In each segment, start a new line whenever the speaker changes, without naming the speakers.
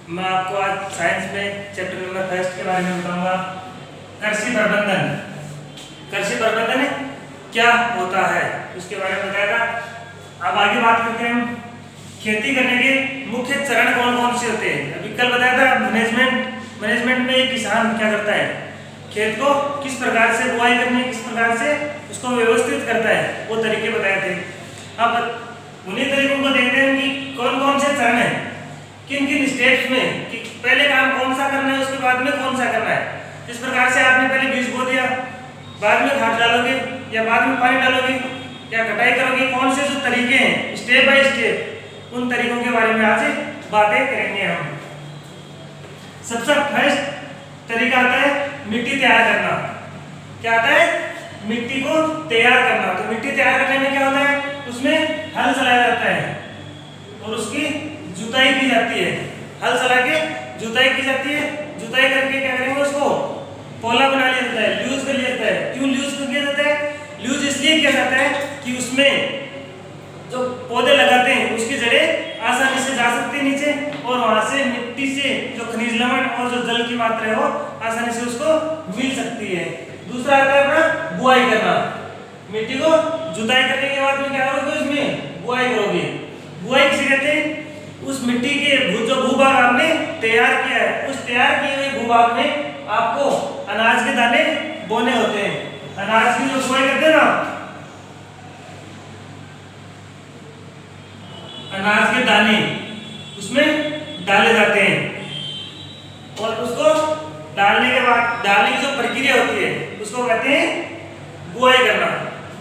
मैं आपको आज साइंस में चैप्टर नंबर 1 के बारे में बताऊंगा। कृषि प्रबंधन। कृषि प्रबंधन क्या होता है उसके बारे में बताएगा। अब आगे बात करते हैं हम खेती करने के मुख्य चरण कौन कौन से होते हैं। अभी कल बताया था मैनेजमेंट में एक किसान क्या करता है, खेत को किस प्रकार से बुआई करनी है, किस प्रकार से उसको व्यवस्थित करता है, वो तरीके बताए थे। अब उन्हीं तरीकों को देखते हैं कि कौन कौन से चरण है, किन किन स्टेप्स में, कि पहले काम कौन सा करना है, उसके बाद में कौन सा करना है। जिस प्रकार से आपने पहले बीज बो दिया, बाद में खाद डालोगे या बाद में पानी डालोगे या कटाई करोगे, कौन से जो तरीके हैं स्टेप बाय स्टेप, उन तरीकों के बारे में आज बातें करेंगे हम। सबसे फर्स्ट तरीका आता है मिट्टी तैयार करना। क्या आता है? मिट्टी को तैयार करना। तो मिट्टी तैयार करने में क्या होता है, उसमें हल चलाया जाता है और उसकी जुताई की जाती है। हल चला के जुताई की जाती है। जुताई करके क्या करेंगे, उसको पोला बना लिया जाता है, ल्यूज कर लिया जाता है। क्यों ल्यूज कर लिया जाता है? ल्यूज इसलिए किया जाता है कि उसमें जो पौधे लगाते हैं उसकी जड़ें आसानी से जा सकती है नीचे, और वहां से मिट्टी से जो खनिज लवण और जो जल की मात्रा है वो आसानी से उसको मिल सकती है। दूसरा आता है अपना बुआई करना। मिट्टी को जुताई करने के बाद में क्या करोगे, उसमें बुआई करोगे। बुआई किसे कहते हैं? उस मिट्टी के जो भूभाग आपने तैयार किया है, उस तैयार किए हुए भूभाग में आपको अनाज के दाने बोने होते हैं। अनाज की जो बुआई करते हैं ना, अनाज के दाने उसमें डाले जाते हैं, और उसको डालने के बाद डालने की जो प्रक्रिया होती है उसको कहते हैं बुआई करना,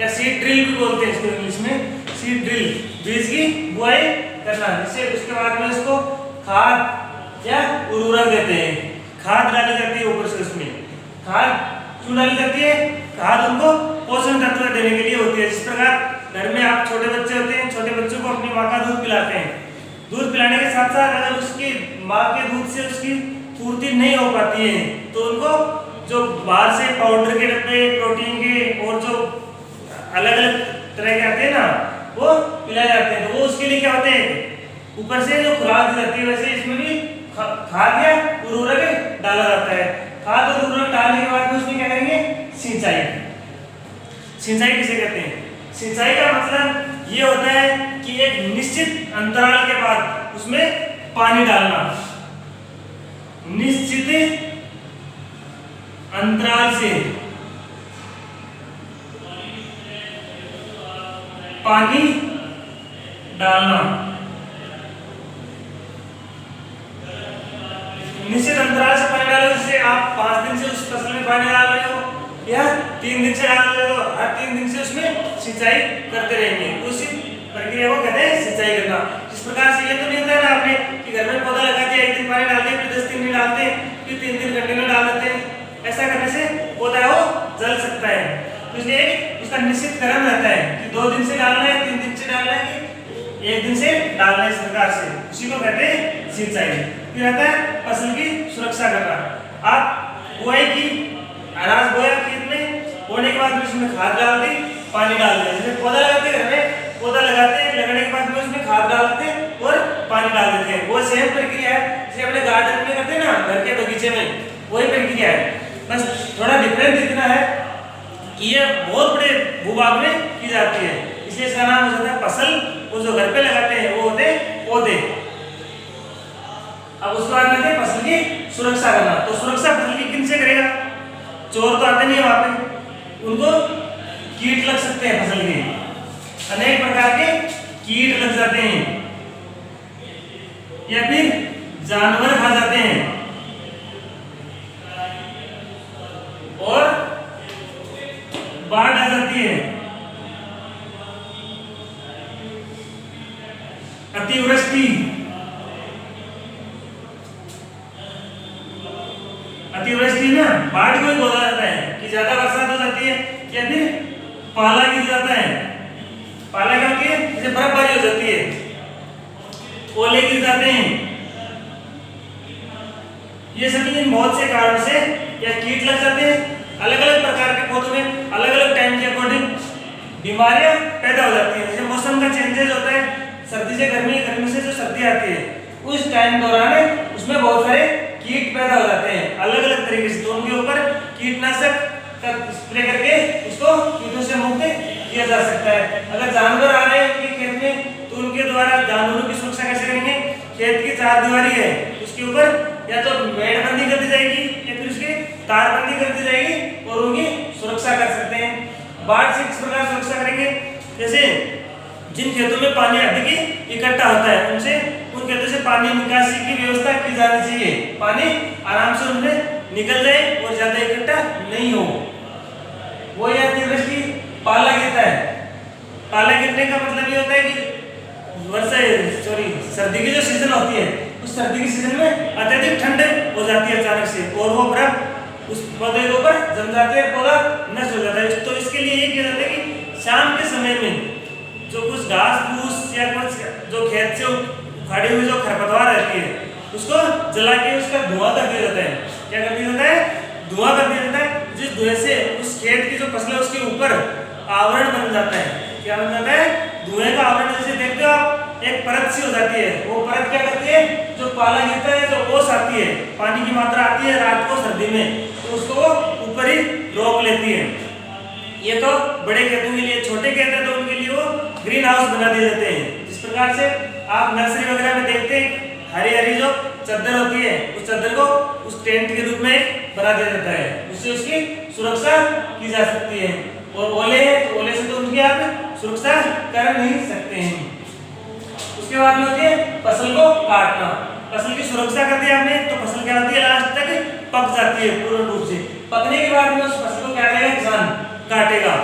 या सीड ड्रिल भी बोलते हैं इसको इंग्लिश में। सीड ड्रिल, बीज की बुआई करना। जिससे उसके बाद में उसको खाद या उर्वरक देते हैं। खाद डाली जाती है ऊपर से। उसमें खाद क्यों डाली जाती है? खाद उनको पोषण तत्व देने के लिए होती है। जिस प्रकार घर में आप छोटे बच्चे होते हैं, छोटे बच्चों को अपनी माँ का दूध पिलाते हैं। दूध पिलाने के साथ साथ अगर उसकी माँ के दूध से उसकी पूर्ति नहीं हो पाती है तो उनको जो बाहर से पाउडर के डब्बे, प्रोटीन के और जो अलग अलग तरह के आते हैं ना, वो पिलाए जाते हैं। तो वो उसके लिए क्या होते हैं, ऊपर से जो खुराक दी जाती है, वैसे इसमें भी खाद या उर्वरक डाला जाता है। खाद और उर्वरक डालने के बाद में उसमें क्या करेंगे, सिंचाई। सिंचाई किसे कहते हैं? सिंचाई का मतलब ये होता है कि एक निश्चित अंतराल के बाद उसमें पानी डालना। निश्चित अंतराल से पानी डालना। निश्चित अंतराल से पानी डालो। जैसे आप 5 दिन से उस फसल में पानी डाल रहे हो या 3 दिन से डाल रहे हो, हर 3 दिन से उसमें सिंचाई करते रहेंगे। उसी प्रक्रिया को कहते हैं सिंचाई करना। इस प्रकार से ये तो नहीं होता है ना आपने कि घर में पौधा लगा दिया, 1 दिन पानी डाल दिया, फिर 10 दिन नहीं डालते, फिर 3 दिन कंटिन्यू डाल देते हैं। ऐसा करने से पौधा वो जल सकता है। तो इसलिए उसका निश्चित क्रम रहता है कि 2 दिन से डालना है, 3 दिन से डालना है, 1 दिन से डालना है। इस प्रकार से उसी को कहते हैं सिंचाई। फिर आता है फसल की सुरक्षा करना। आप बुआई की, अनाज बोया खेत में, बोने के बाद में उसमें खाद डाल दी, पानी डाल दिया। जैसे पौधा लगाते हैं, घर में पौधा लगाते हैं, लगाने के बाद में उसमें खाद डालते हैं और पानी डाल देते हैं। वो सेम प्रक्रिया है जैसे अपने गार्डन में करते हैं ना, घर के बगीचे में, वही प्रक्रिया है। बस थोड़ा डिफरेंस इतना है कि ये बहुत बड़े भूभाग में की जाती है, इसलिए इसका नाम हो जाता है फसल। वो जो घर पे लगाते हैं वो होते हैं पौधे। अब उसके बाद में फसल की सुरक्षा करना। तो सुरक्षा फसल की किन से करेगा? चोर तो आते नहीं है वहां पे, उनको कीट लग सकते हैं। फसल के अनेक प्रकार के कीट लग जाते हैं, या फिर जानवर खा जाते हैं, और बाढ़ आ जाती है, अतिवृष्टि। अतिवृष्टि ना बाढ़ को ही बोला जाता है कि ज्यादा बरसात हो जाती है, या फिर पाला गिर जाता है। पाला क्या होती है? जैसे बर्फबारी हो जाती है, ओले गिर जाते हैं। ये सभी इन बहुत से कारण से या कीट लग जाते हैं। अलग अलग प्रकार के पौधों में अलग अलग टाइम के अकॉर्डिंग बीमारियां पैदा हो जाती हैं। जैसे मौसम का चेंजेस होता है, सर्दी से गर्मी, गर्मी से जो सर्दी आती है, उस टाइम दौरान उसमें बहुत सारे कीट पैदा हो जाते हैं अलग अलग तरीके से, तो उनके ऊपर कीटनाशक का स्प्रे करके उसको कीटों से मुक्त किया जा सकता है। अगर जानवर आ रहे हैं उनके खेत में तो उनके द्वारा जानवरों की सुरक्षा कैसे करेंगे? खेत की चार दीवारी है उसके ऊपर या तो मेड़बंदी कर दी जाएगी या फिर उसकी तारबंदी कर दी जाएगी और उनकी सुरक्षा कर सकते हैं। बाढ़ से किस प्रकार सुरक्षा करेंगे? जैसे जिन खेतों में पानी अधिक इकट्ठा होता है उन खेतों से पानी निकासी की व्यवस्था की जानी चाहिए, पानी आराम से उनमें निकल जाए और ज्यादा इकट्ठा नहीं हो। वो या अतिवृष्टि पाला गिरता है, पाला गिरने का मतलब ये होता है कि सर्दी की जो सीजन होती है उस सर्दी की सीजन में अत्यधिक ठंड हो जाती है अचानक से और वो बर्फ उस पौधे के ऊपर जम जाती है, पौधा नष्ट हो जाता है। तो इसके लिए ये किया जाता है कि शाम के समय में जो कुछ घास फूस या कुछ जो खेत से उखाड़ी हुई जो खरपतवार रहती है उसको जला के उसका धुआं कर दिया जाता है। क्या कर दिया जाता है? धुआं कर दिया जाता है, जिस धुएं से उस खेत की जो फसल है उसके ऊपर आवरण बन जाता है। क्या बन जाता है? धुएं का आवरण। जैसे देखते हो आप एक परत सी हो जाती है, वो परत क्या करती है? जो पाला गिरता है, जो ओस आती है, पानी की मात्रा आती है रात को सर्दी में, तो उसको वो ऊपर ही रोक लेती है। ये तो बड़े खेतों के लिए, छोटे खेत है तो उनके लिए वो ग्रीन हाउस बना दिए जाते हैं। जिस प्रकार से आप नर्सरी वगैरह में देखते हैं हरी हरी जो चादर होती है उस चादर को उस टेंट के रूप में बना दिया जाता है, उससे उसकी सुरक्षा की जा सकती है। और ओले है तो ओले से तो उनकी आप सुरक्षा कर नहीं सकते हैं। उसके बाद में होती है फसल को काटना। फसल की सुरक्षा कर दी आपने तो फसल क्या होती है? लास्ट तक पक जाती है पूर्ण रूप से। पकने के बाद में उस फसल को क्या करेगा? किसान काटेगा।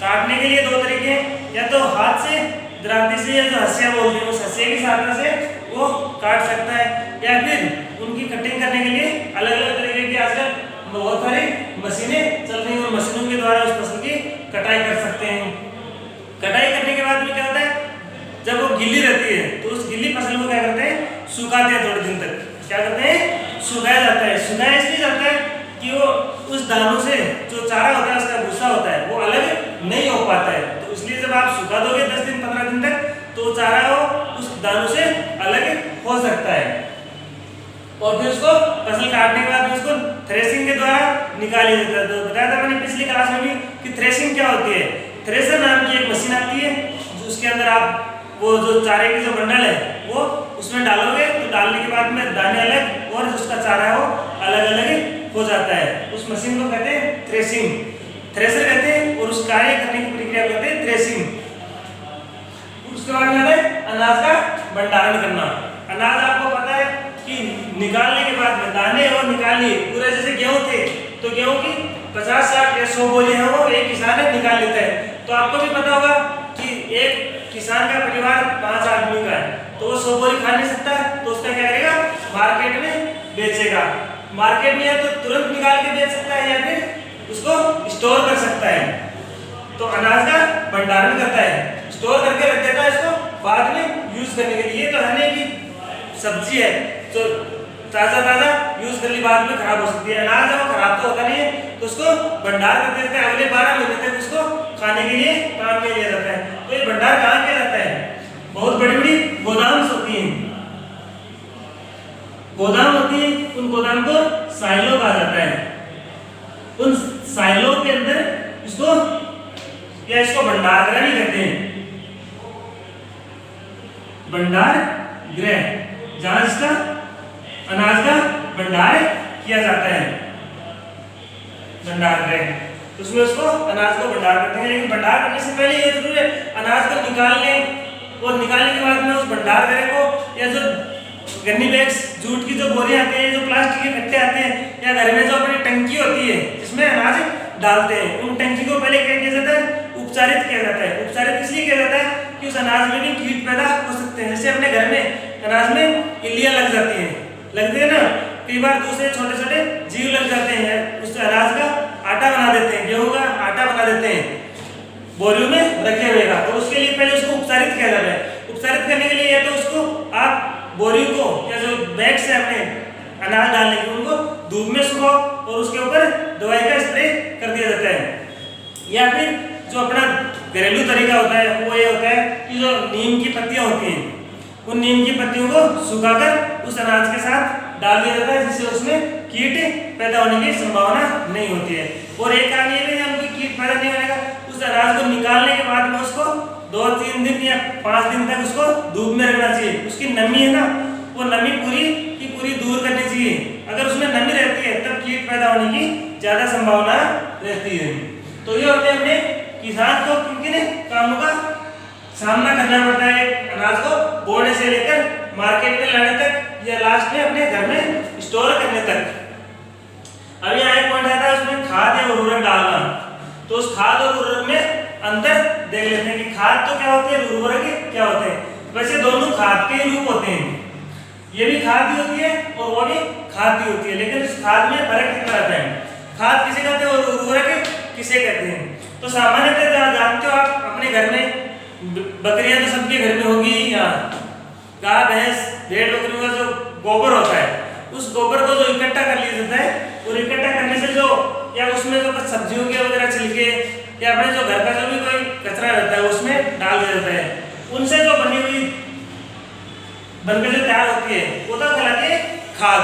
काटने के लिए दो तरीके हैं, या तो हाथ से दराती से या जो हंसिया बोलते हैं उस हंसिया की सहायता से वो काट सकता है, या फिर उनकी कटिंग करने के लिए अलग अलग तरीके की आजकल बहुत सारी मशीनें चल रही हैं और मशीनों के द्वारा उस फसल की कटाई कर सकते हैं। कटाई करने के बाद में क्या होता है? जब वो गिल्ली रहती है तो उस गिल्ली फसल को क्या करते हैं? सुखाते हैं थोड़े दिन तक। क्या करते हैं? सुखाया जाता है। सुखाया इसलिए जाता है कि वो उस दानों से जो चारा होता है उसका भूसा होता है वो अलग नहीं हो पाता है, तो इसलिए जब आप सुखा दोगे 10 दिन 15 दिन तक तो चारा वो उस दानों से अलग हो सकता है। और फिर उसको फसल काटने के बाद उसको थ्रेसिंग के द्वारा निकाली जाता है। तो बताया था मैंने पिछली क्लास में भी कि थ्रेसिंग क्या होती है। थ्रेसर नाम की एक मशीन आती है जो उसके अंदर आप वो जो चारे की जो बंडल है वो उसमें डालोगे तो डालने के बाद में दाने अलग और उसका चारा है वो अलग अलग हो जाता है। उस मशीन को कहते हैं थ्रेसिंग, थ्रेसर कहते हैं, और उस कार्य करने की प्रक्रिया को कहते हैं थ्रेसिंग। उसके बाद में है अनाज का भंडारण करना। अनाज आपको पता है कि निकालने के बाद में दाने और निकालिए पूरे, जैसे गेहूं थे तो गेहूं की 50 60 या 100 बोली है वो एक किसान निकाल लेता है। तो आपको भी पता होगा कि एक किसान का परिवार 5 आदमी का है तो वो 100 बोरी खा नहीं सकता, तो उसका क्या करेगा? मार्केट में बेचेगा। मार्केट में या तो तुरंत निकाल के बेच सकता है या फिर उसको स्टोर कर सकता है। तो अनाज का भंडारण करता है, स्टोर करके रख देता है इसको बाद में यूज करने के लिए। तो है नहीं कि सब्जी है तो ताजा ताजा यूज कर ली बाद में खराब हो सकती है। अनाज है वो खराब तो होता नहीं है तो उसको भंडार कर देते हैं, अगले 12 महीने तक उसको खाने के लिए काम में लिया जाता है। तो ये भंडार कहाँ किया जाता है? बहुत बड़ी बड़ी गोदाम होती हैं, गोदाम होती है, उन गोदाम को साइलो कहा जाता है। उन साइलो के अंदर इसको या इसको भंडार गृह नहीं कहते हैं, भंडार गृह, जहां इसका अनाज का भंडार किया जाता है, भंडार गृह। उसमें उसको अनाज को भंडार करते हैं। लेकिन भंडार करने से पहले ये जरूर है अनाज को निकालने और निकालने के बाद में उस भंडार गृह को या जो गन्नी बैग्स, जूट की जो बोरियां आती हैं, जो प्लास्टिक के कट्टे आते हैं, या घर में जो अपनी टंकी होती है जिसमें अनाज डालते हैं, उन टंकी को पहले क्या किया जाता है? उपचारित किया जाता है। उपचारित इसलिए किया जाता है कि उस अनाज में भी कीट पैदा हो सकते हैं। जैसे अपने घर में अनाज में इल्लियां लग जाती हैं, लगते हैं ना, कई बार दूसरे छोटे छोटे जीव लग जाते हैं, उस अनाज का आटा बना देते हैं, गेहूं का आटा बना देते हैं बोरियों में रखे हुए का। तो उसके लिए पहले उसको उपचारित किया जाता है। उपचारित करने के लिए या तो उसको आप बोरी को या जो बैग से अपने अनाज डालने के उनको धूप में सुखाओ और उसके ऊपर दवाई का स्प्रे कर दिया जाता है। या फिर जो अपना घरेलू तरीका होता है वो ये होता है कि जो नीम की पत्तियां होती हैं उन नीम की पत्तियों को सुखाकर उस अनाज के साथ डाल दिया जाता है, जिससे उसमें कीट पैदा होने की संभावना नहीं होती है। और एक कारण ये भी है, कीट पैदा नहीं होने का, उस अनाज को निकालने के बाद में उसको 2-3 दिन या 5 दिन तक उसको धूप में रखना चाहिए। उसकी नमी है ना, वो नमी पूरी की पूरी दूर करनी चाहिए। अगर उसमें नमी रहती है तब कीट पैदा होने की ज्यादा संभावना रहती है। तो ये होते हैं अपने किसान को किन किन कामों का सामना करना पड़ता है अनाज को बोने से लेकर मार्केट में लाने तक या लास्ट में अपने घर में स्टोर करने तक। अब यहाँ एक पॉइंट आता है, उसमें खाद या उर्वरक डालना। तो उस खाद और उर्वरक में अंतर देख लेते हैं कि खाद तो क्या होते हैं, उर्वरक क्या होते हैं। वैसे दोनों खाद के रूप होते हैं, ये भी खाद ही होती है और वो भी खाद ही होती है, लेकिन इस खाद में फर्क कितना रहता है। खाद किसे कहते हैं और उर्वरक किसे कहते हैं। तो सामान्यतः जानते हो आप, अपने घर में बकरियां तो सबके घर में होगी, या गाय भैंस भेड़ बकरियों का जो गोबर होता है, उस गोबर को जो इकट्ठा कर लिया जाता है, और इकट्ठा करने से जो या उसमें जो सब्जियों के वगैरह छिलके या अपने जो घर का जो भी कोई कचरा रहता है उसमें डाल दिया जाता है। उनसे जो बनी हुई बनकर जो तैयार होती है वो तो कहलाती है खाद,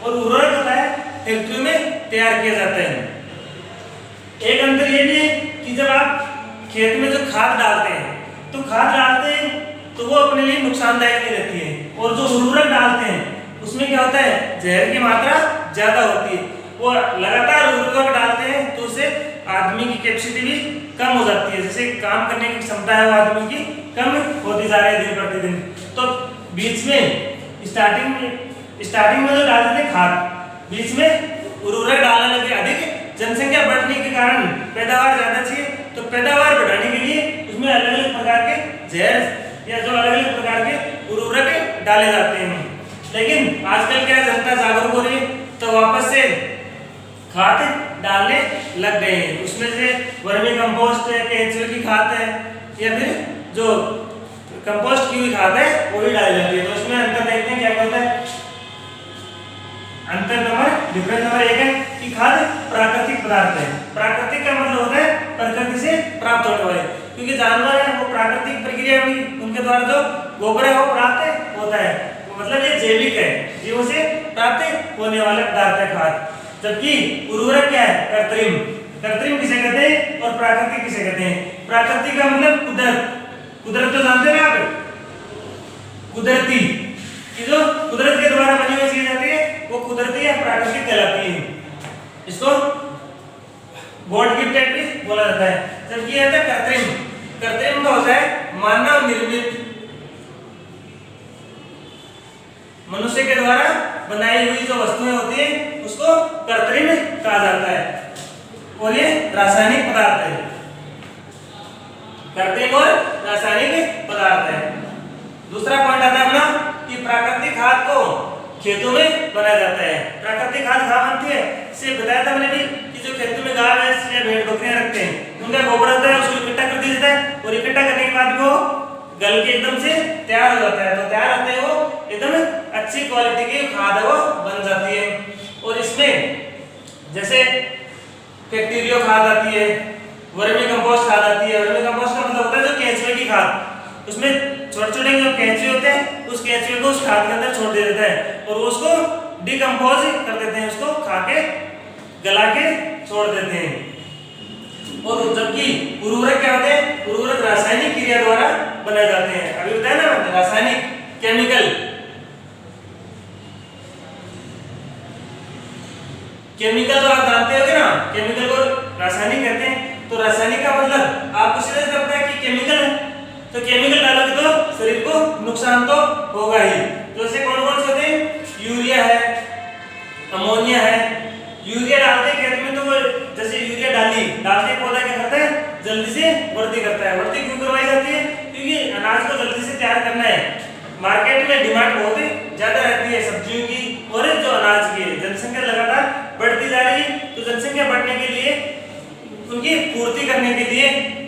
और उर्वरक होता है फैक्ट्री में तैयार किया जाता है। एक अंतर ये भी है कि जब आप खेत में जो खाद डालते हैं, तो खाद डालते हैं तो वो अपने लिए नुकसानदायक नहीं रहती है, और जो उर्वरक डालते हैं उसमें क्या होता है, जहर की मात्रा ज्यादा होती है। वो लगातार उर्वरक डालते हैं तो उससे आदमी की कैपेसिटी भी कम हो जाती है, जैसे काम करने की क्षमता है वो आदमी की कम होती जा रही है दिन प्रतिदिन। तो बीच में स्टार्टिंग में जो डालते थे खाद, बीच में उर्वरक डालने लगे, अधिक जनसंख्या बढ़ने के कारण पैदावार ज्यादा चाहिए, तो पैदावार बढ़ाने के लिए उसमें अलग अलग प्रकार के जहर या जो अलग अलग प्रकार के उर्वरक डाले जाते हैं। लेकिन आजकल क्या जनता जागरूक हो रही है, तो वापस से खाद डालने लग गए हैं। उसमें से वर्मी कंपोस्ट है, केंचुए की खाद है, या फिर जो कंपोस्ट की हुई खाद है वो भी डाली जाती है। तो इसमें अंतर देखते हैं क्या होता है। डिफरेंस नंबर 1 है कि खाद प्राकृतिक पदार्थ है। प्राकृतिक का मतलब होता है प्रकृति से प्राप्त होने वाले, क्योंकि जानवर है वो प्राकृतिक प्रक्रिया में उनके द्वारा जो गोबर है वो प्राप्त होता है, मतलब ये जैविक है, जीवों से प्राप्त होने वाला पदार्थ है खाद। जबकि उर्वरक क्या है, कृत्रिम। कृत्रिम किसे कहते हैं और प्राकृतिक किसे कहते हैं। प्राकृतिक का मतलब कुदरत, कुदरत तो जानते हैं आप, कुदरती कि जो कुदरत के द्वारा बनी हुई चीज आती है वो कुदरती या प्राकृतिक कहलाती है, इसको गॉड गिफ्टेड भी बोला जाता है। जबकि यह है कृत्रिम। कृत्रिम का होता है मानव निर्मित, मनुष्य के द्वारा बनाई हुई जो वस्तुएं होती है उसको कृत्रिम कहा जाता है, और ये रासायनिक पदार्थ है। कृत्रिम और रासायनिक पदार्थ है। दूसरा पॉइंट आता है अपना कि प्राकृतिक खाद को खेतों में बनाया जाता है। प्राकृतिक खाद कहाँ बनती है, इसे बताया था मैंने भी कि जो खेतों में गाय भैंस या भेड़ बकरियां रखते हैं उनका गोबर होता है, उसको इकट्ठा कर दिया जाता है, और इकट्ठा करने के बाद वो गल के एकदम से तैयार हो जाता है। तो तैयार होते हैं वो एकदम अच्छी क्वालिटी की खाद वो बन जाती है। और इसमें जैसे बैक्टीरिया खाद आती है, वर्मी कंपोस्ट खाद आती है। वर्मी कंपोस्ट का मतलब होता है जो केंचुए की खाद, उसमें छोटे छोटे जो केंचुए होते हैं उस केंचुए को उस खाद के अंदर छोड़ दिया जाता है, और उसको डिकम्पोज कर देते हैं, उसको खा के गला के छोड़ देते हैं। और जबकि उर्वरक क्या होते हैं, उर्वरक रासायनिक क्रिया द्वारा बनाए जाते हैं। अभी बताया ना रासायनिक, केमिकल। केमिकल तो आप जानते होंगे ना, केमिकल को रासायनिक कहते हैं। तो रासायनिक का मतलब आपको सीधे पता है कि केमिकल है, तो केमिकल डालोगे तो शरीर को नुकसान तो होगा ही। जैसे कौन कौन से होते हैं, यूरिया है, अमोनिया है। यूरिया डालते खेत में तो जैसे यूरिया डालते पौधा क्या करता है, जल्दी से वृद्धि करता है। वृद्धि क्यों करवाई जाती है, क्योंकि अनाज को जल्दी से तैयार करना है। मार्केट में डिमांड बहुत ज्यादा रहती है सब्जियों की और जो अनाज की है। जनसंख्या लगातार बढ़ती जा रही है, तो जनसंख्या बढ़ने के लिए उनकी पूर्ति करने के लिए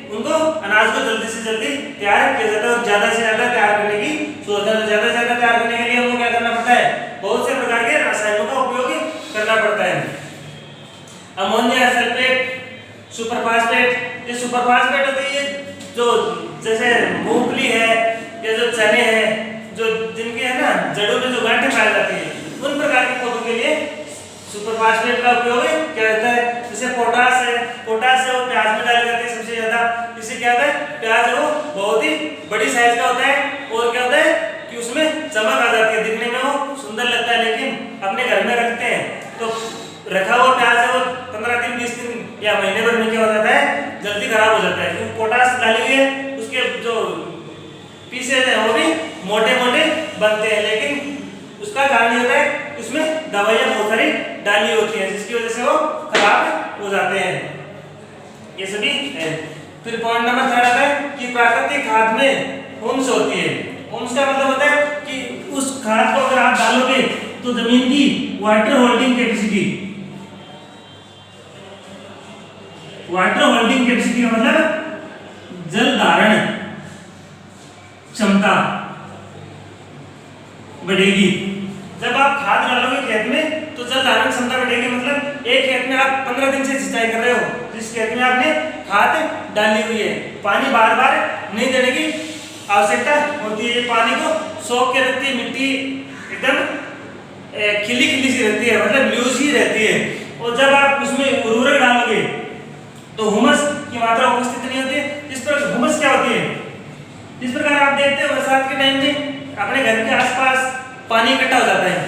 उनको अनाज को जल्दी से जल्दी तैयार किया जाता है, और ज्यादा से ज्यादा तैयार करने की सोचता है। ज्यादा से ज्यादा तैयार करने के लिए हमको क्या करना पड़ता है, बहुत से प्रकार के रसायनों का उपयोग करना पड़ता है। Ammonia sulphate, superphosphate. ये सुपरफास्फेट होती है जो जैसे मूंगफली है या जो चने हैं, जो जिनके है ना जड़ों में जो गांठें पाई जाती है, उन प्रकार के पौधों के लिए सुपर फास्फेट का उपयोग क्या होता है? जैसे पोटास है, पोटास है वो प्याज में डाले जाते हैं सबसे ज्यादा। इससे क्या होता है? प्याज है वो बहुत ही बड़ी साइज का होता है और क्या होता है कि उसमें चमक आ जाती है, दिखने में वो सुंदर लगता है। लेकिन अपने घर में रखते हैं तो रखा हुआ प्याज है वो 15 दिन 20 दिन या महीने भर में क्या हो जाता है? जल्दी खराब हो जाता है, क्योंकि पोटास डाली हुई है। उसके जो पीसेज हैं वो भी मोटे मोटे बनते हैं, लेकिन उसका कारण ये होता है उसमें दवाइयां बहुत सारी डाली होती हैं, जिसकी वजह से वो खराब हो जाते हैं। ये सभी है। फिर पॉइंट नंबर 3 आता है कि प्राकृतिक खाद में हुम्स होती है। हुम्स का मतलब होता है कि उस खाद को अगर आप डालोगे तो जमीन की water holding capacity, water holding capacity का मतलब जल धारण क्षमता बढ़ेगी। जब आप खाद डालोगे खेत में तो जल धारण क्षमता बढ़ेगी। मतलब एक खेत में आप 15 दिन से सिंचाई कर रहे हो, जिस खेत में आपने खाद डाली हुई है, पानी बार बार नहीं देने की आवश्यकता होती है। ये पानी को सोख के रखती है, मिट्टी एकदम खिली खिली सी रहती है, मतलब लूज ही रहती है। और जब आप उसमें उर्वरक डालोगे तो हुमस की मात्रा उपस्थित नहीं होती है। इस पर हुमस क्या होती है? जिस प्रकार आप देखते हो बरसात के टाइम में अपने घर के आसपास पानी इकट्ठा हो जाता है,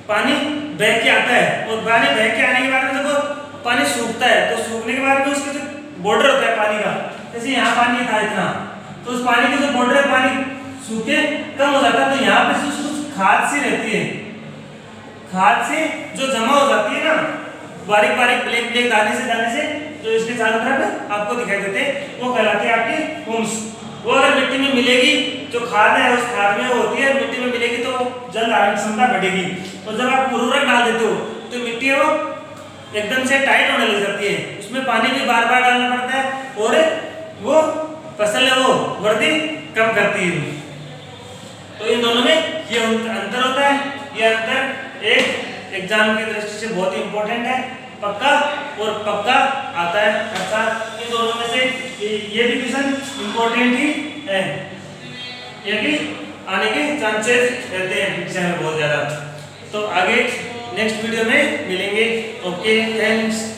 पानी बह के आता है, और पानी बह के आने के बाद में देखो पानी सूखता है, तो सूखने के बाद में उसके जो बॉर्डर होता है पानी का, जैसे यहाँ पानी था इतना, तो उस पानी के जो बॉर्डर है पानी सूखे कम हो जाता है, तो यहाँ पे कुछ खाद सी रहती है, खाद से जो जमा हो जाती है ना बारीक बारीक ब्लैक ब्लैक दाने से जो इसके चारों तरफ आपको दिखाई देते हैं, वो कहलाती है आपकी हुम्स। वो अगर मिट्टी में मिलेगी, जो खाद है उस खाद में होती है, मिट्टी में मिलेगी तो जल धारण क्षमता बढ़ेगी। और जब आप उर्वरक डाल देते हो तो मिट्टी है वो एकदम से टाइट होने लग जाती है, उसमें पानी भी बार बार डालना पड़ता है और वो फसल है वो वृद्धि कम करती है। तो इन दोनों में ये अंतर होता है। ये अंतर एक एग्जाम की दृष्टि से बहुत ही इंपॉर्टेंट है, पक्का और पक्का आता है, अर्थात इन दोनों में से ये भी क्वेश्चन इंपॉर्टेंट ही है, ये भी आने के चांसेस रहते हैं एग्जाम में बहुत ज्यादा। तो आगे नेक्स्ट वीडियो में मिलेंगे। Okay, thanks.